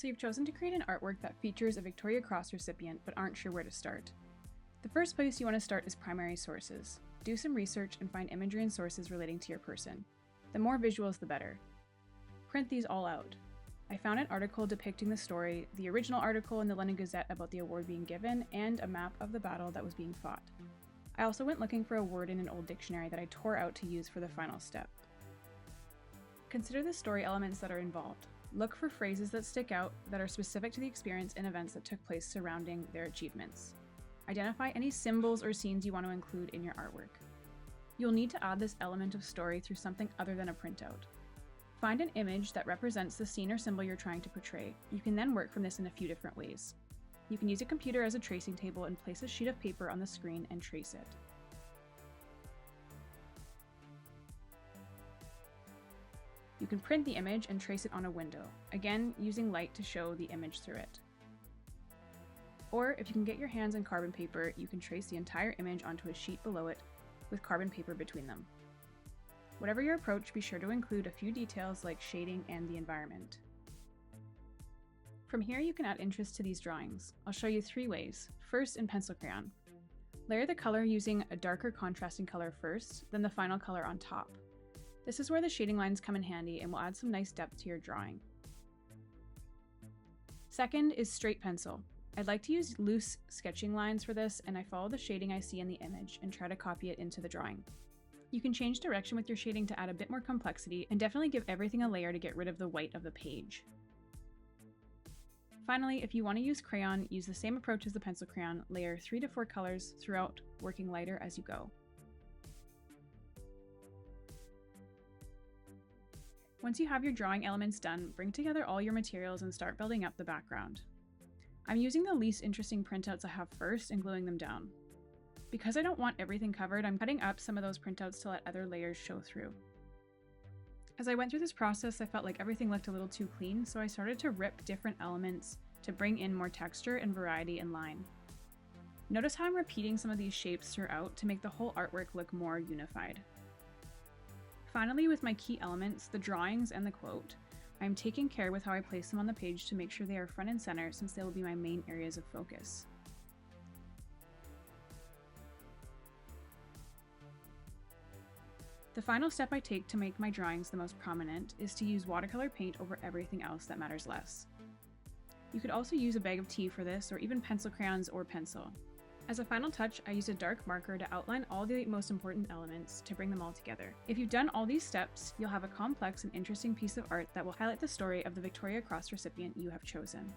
So you've chosen to create an artwork that features a Victoria Cross recipient but aren't sure where to start. The first place you want to start is primary sources. Do some research and find imagery and sources relating to your person. The more visuals, the better. Print these all out. I found an article depicting the story, the original article in the London Gazette about the award being given, and a map of the battle that was being fought. I also went looking for a word in an old dictionary that I tore out to use for the final step. Consider the story elements that are involved. Look for phrases that stick out, that are specific to the experience and events that took place surrounding their achievements. Identify any symbols or scenes you want to include in your artwork. You'll need to add this element of story through something other than a printout. Find an image that represents the scene or symbol you're trying to portray. You can then work from this in a few different ways. You can use a computer as a tracing table and place a sheet of paper on the screen and trace it. You can print the image and trace it on a window, again using light to show the image through it. Or if you can get your hands on carbon paper, you can trace the entire image onto a sheet below it with carbon paper between them. Whatever your approach, be sure to include a few details like shading and the environment. From here you can add interest to these drawings. I'll show you 3 ways. First, in pencil crayon. Layer the color using a darker contrasting color first, then the final color on top. This is where the shading lines come in handy and will add some nice depth to your drawing. Second is straight pencil. I'd like to use loose sketching lines for this, and I follow the shading I see in the image and try to copy it into the drawing. You can change direction with your shading to add a bit more complexity and definitely give everything a layer to get rid of the white of the page. Finally, if you want to use crayon, use the same approach as the pencil crayon, layer 3 to 4 colors throughout, working lighter as you go. Once you have your drawing elements done, bring together all your materials and start building up the background. I'm using the least interesting printouts I have first and gluing them down. Because I don't want everything covered, I'm cutting up some of those printouts to let other layers show through. As I went through this process, I felt like everything looked a little too clean, so I started to rip different elements to bring in more texture and variety in line. Notice how I'm repeating some of these shapes throughout to make the whole artwork look more unified. Finally, with my key elements, the drawings and the quote, I am taking care with how I place them on the page to make sure they are front and center, since they will be my main areas of focus. The final step I take to make my drawings the most prominent is to use watercolor paint over everything else that matters less. You could also use a bag of tea for this, or even pencil crayons or pencil. As a final touch, I used a dark marker to outline all the most important elements to bring them all together. If you've done all these steps, you'll have a complex and interesting piece of art that will highlight the story of the Victoria Cross recipient you have chosen.